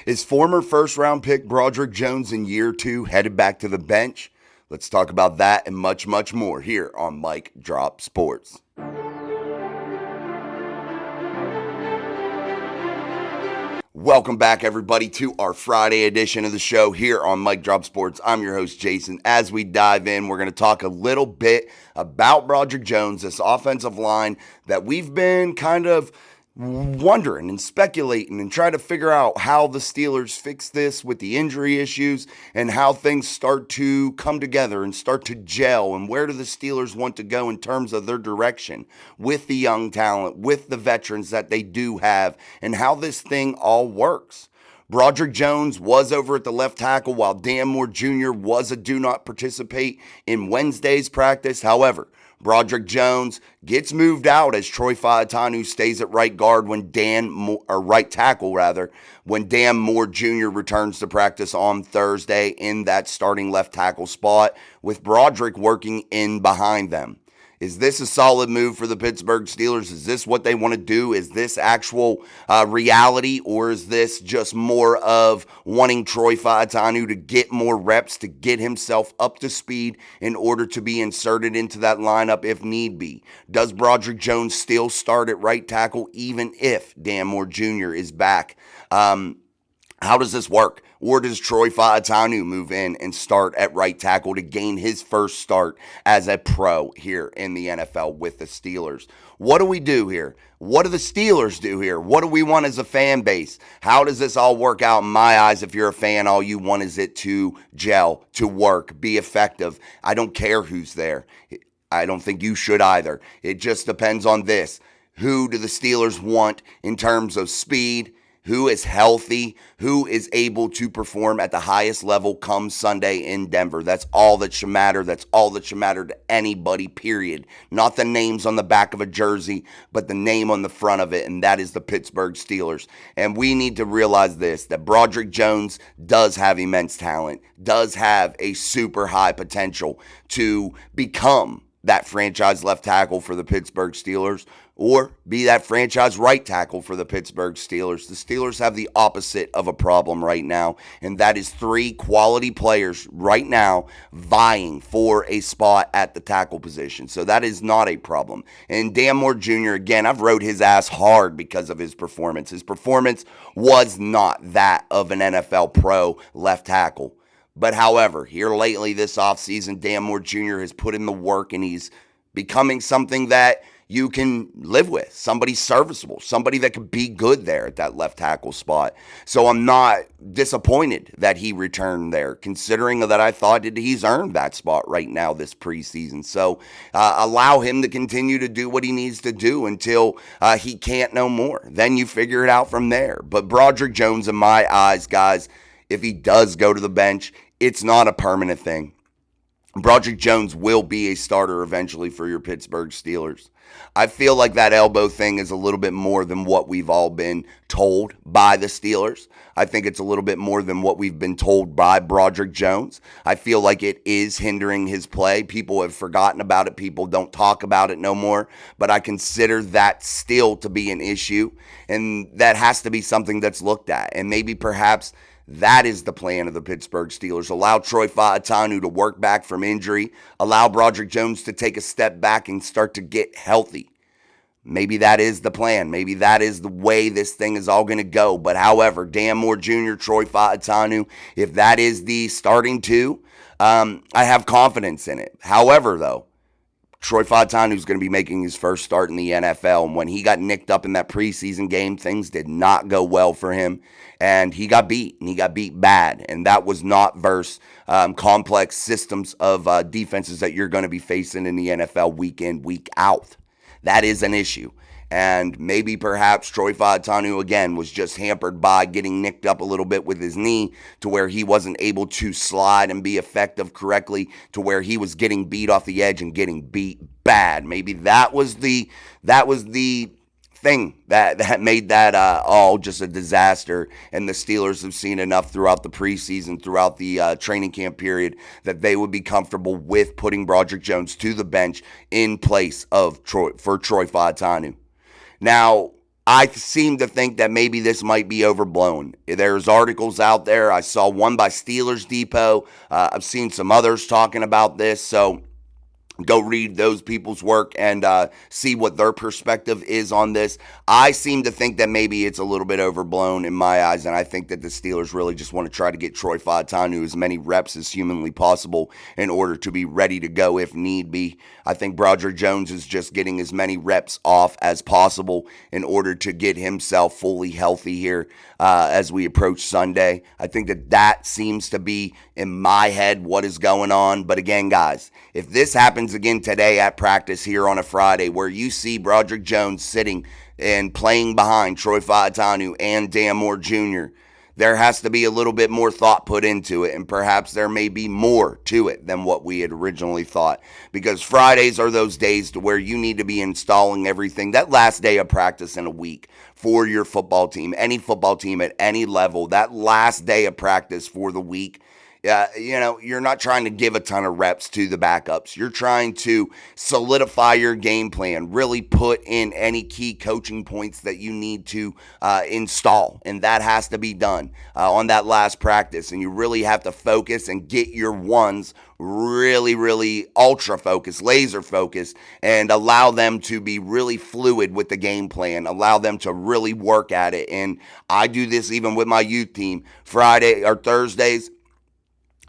Is former first-round pick Broderick Jones in year two headed back to the bench? Let's talk about that and much, much more here on Mike Drop Sports. Welcome back, everybody, to our Friday edition of the show here on Mike Drop Sports. I'm your host, Jason. As we dive in, we're going to talk a little bit about Broderick Jones, this offensive line that we've been kind of wondering and speculating and trying to figure out how the Steelers fix this with the injury issues and how things start to come together and start to gel, and where do the Steelers want to go in terms of their direction with the young talent, with the veterans that they do have, and how this thing all works. Broderick Jones was over at the left tackle while Dan Moore Jr. was a do not participate in Wednesday's practice. However, Broderick Jones gets moved out as Troy Fautanu stays at right guard when right tackle when Dan Moore Jr. returns to practice on Thursday in that starting left tackle spot, with Broderick working in behind them. Is this a solid move for the Pittsburgh Steelers? Is this what they want to do? Is this actual reality, or is this just more of wanting Troy Fautanu to get more reps, to get himself up to speed in order to be inserted into that lineup if need be? Does Broderick Jones still start at right tackle even if Dan Moore Jr. is back? How does this work? Or does Troy Fautanu move in and start at right tackle to gain his first start as a pro here in the NFL with the Steelers? What do we do here? What do the Steelers do here? What do we want as a fan base? How does this all work out in my eyes? If you're a fan, all you want is it to gel, to work, be effective. I don't care who's there. I don't think you should either. It just depends on this. Who do the Steelers want in terms of speed? Who is healthy, who is able to perform at the highest level come Sunday in Denver? That's all that should matter. That's all that should matter to anybody, period. Not the names on the back of a jersey, but the name on the front of it, and that is the Pittsburgh Steelers. And we need to realize this, that Broderick Jones does have immense talent, does have a super high potential to become that franchise left tackle for the Pittsburgh Steelers, or be that franchise right tackle for the Pittsburgh Steelers. The Steelers have the opposite of a problem right now, and that is three quality players right now vying for a spot at the tackle position. So that is not a problem. And Dan Moore Jr., again, I've rode his ass hard because of his performance. His performance was not that of an NFL pro left tackle. But however, here lately this offseason, Dan Moore Jr. has put in the work, and he's becoming something that you can live with, somebody serviceable, somebody that could be good there at that left tackle spot. So I'm not disappointed that he returned there, considering that I thought that he's earned that spot right now this preseason. So allow him to continue to do what he needs to do until he can't no more. Then you figure it out from there. But Broderick Jones, in my eyes, guys, if he does go to the bench, it's not a permanent thing. Broderick Jones will be a starter eventually for your Pittsburgh Steelers. I feel like that elbow thing is a little bit more than what we've all been told by the Steelers. I think it's a little bit more than what we've been told by Broderick Jones. I feel like it is hindering his play. People have forgotten about it. People don't talk about it no more. But I consider that still to be an issue, and that has to be something that's looked at. And maybe perhaps that is the plan of the Pittsburgh Steelers. Allow Troy Fautanu to work back from injury. Allow Broderick Jones to take a step back and start to get healthy. Maybe that is the plan. Maybe that is the way this thing is all going to go. But however, Dan Moore Jr., Troy Fautanu, if that is the starting two, I have confidence in it. However, though, Troy Fautanu is going to be making his first start in the NFL, and when he got nicked up in that preseason game, things did not go well for him, and he got beat, and he got beat bad, and that was not versus complex systems of defenses that you're going to be facing in the NFL week in, week out. That is an issue. And maybe perhaps Troy Fautanu, again, was just hampered by getting nicked up a little bit with his knee to where he wasn't able to slide and be effective correctly, to where he was getting beat off the edge and getting beat bad. Maybe that was the thing that made that all just a disaster. And the Steelers have seen enough throughout the preseason, throughout the training camp period, that they would be comfortable with putting Broderick Jones to the bench in place of Troy Fautanu. Now, I seem to think that maybe this might be overblown. There's articles out there. I saw one by Steelers Depot. I've seen some others talking about this. So go read those people's work and see what their perspective is on this. I seem to think that maybe it's a little bit overblown in my eyes, and I think that the Steelers really just want to try to get Troy Fautanu as many reps as humanly possible in order to be ready to go if need be. I think Broderick Jones is just getting as many reps off as possible in order to get himself fully healthy here as we approach Sunday. I think that seems to be, in my head, what is going on. But again, guys, if this happens again today at practice here on a Friday where you see Broderick Jones sitting and playing behind Troy Fautanu and Dan Moore Jr., there has to be a little bit more thought put into it, and perhaps there may be more to it than what we had originally thought, because Fridays are those days to where you need to be installing everything, that last day of practice in a week for your football team, any football team at any level, that last day of practice for the week. You're not trying to give a ton of reps to the backups. You're trying to solidify your game plan, really put in any key coaching points that you need to install. And that has to be done on that last practice. And you really have to focus and get your ones really, really ultra focused, laser focused, and allow them to be really fluid with the game plan, allow them to really work at it. And I do this even with my youth team. Friday or Thursdays,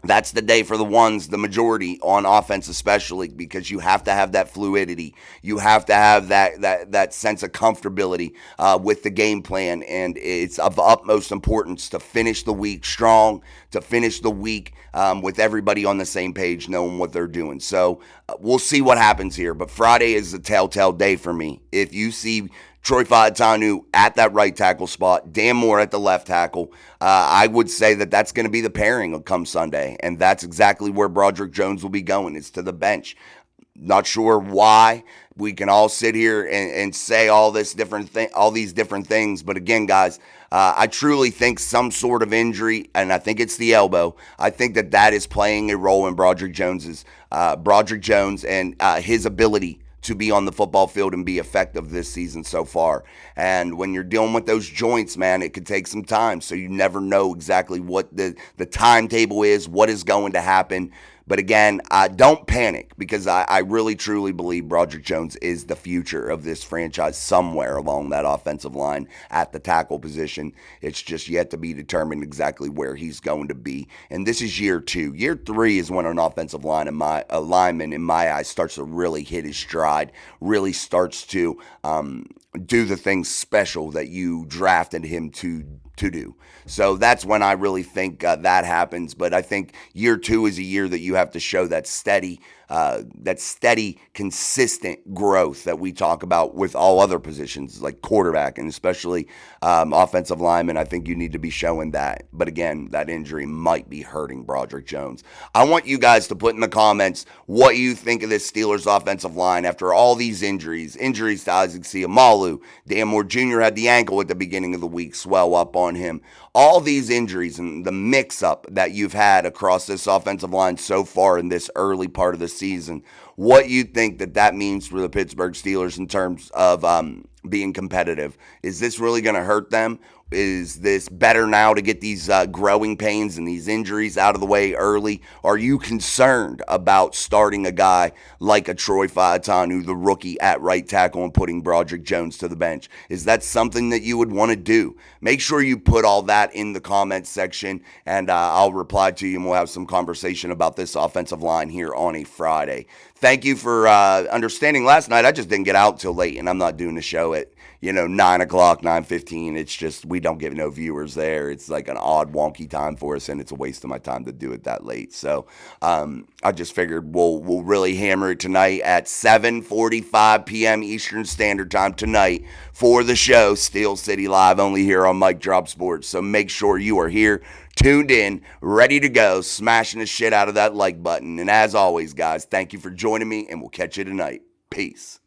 that's the day for the ones, the majority on offense especially, because you have to have that fluidity. You have to have that sense of comfortability with the game plan, and it's of utmost importance to finish the week strong, to finish the week with everybody on the same page, knowing what they're doing. So we'll see what happens here, but Friday is a telltale day for me. If you see Troy Fautanu at that right tackle spot, Dan Moore at the left tackle, I would say that that's going to be the pairing come Sunday, and that's exactly where Broderick Jones will be going. It's to the bench. Not sure why. We can all sit here and say all these different things, but again, guys, I truly think some sort of injury, and I think it's the elbow. I think that is playing a role in Broderick Jones and his ability to be on the football field and be effective this season so far. And when you're dealing with those joints, man, it could take some time. So you never know exactly what the timetable is, what is going to happen. But again, don't panic, because I really, truly believe Broderick Jones is the future of this franchise somewhere along that offensive line at the tackle position. It's just yet to be determined exactly where he's going to be. And this is year 2. Year 3 is when an offensive lineman, in my eyes, starts to really hit his stride, really starts to do the things special that you drafted him to do. So that's when I really think that happens. But I think year 2 is a year that you have to show that steady, consistent growth that we talk about with all other positions, like quarterback and especially offensive lineman. I think you need to be showing that. But again, that injury might be hurting Broderick Jones. I want you guys to put in the comments what you think of this Steelers offensive line after all these injuries to Isaac Seumalo. Dan Moore Jr. had the ankle at the beginning of the week swell up on him. All these injuries and the mix-up that you've had across this offensive line so far in this early part of the season, what you think that means for the Pittsburgh Steelers in terms of being competitive. Is this really going to hurt them? Is this better now to get these growing pains and these injuries out of the way early? Are you concerned about starting a guy like a Troy Fautanu, the rookie at right tackle, and putting Broderick Jones to the bench? Is that something that you would want to do? Make sure you put all that in the comments section, and I'll reply to you, and we'll have some conversation about this offensive line here on a Friday. Thank you for understanding. Last night, I just didn't get out till late, and I'm not doing the show at 9 o'clock, 9:15. It's just we don't get no viewers there. It's like an odd, wonky time for us, and it's a waste of my time to do it that late. So I just figured we'll really hammer it tonight at 7:45 p.m. Eastern Standard Time tonight for the show, Steel City Live, only here on Mic Drop Sports. So make sure you are here, tuned in, ready to go, smashing the shit out of that like button. And as always, guys, thank you for joining me, and we'll catch you tonight. Peace.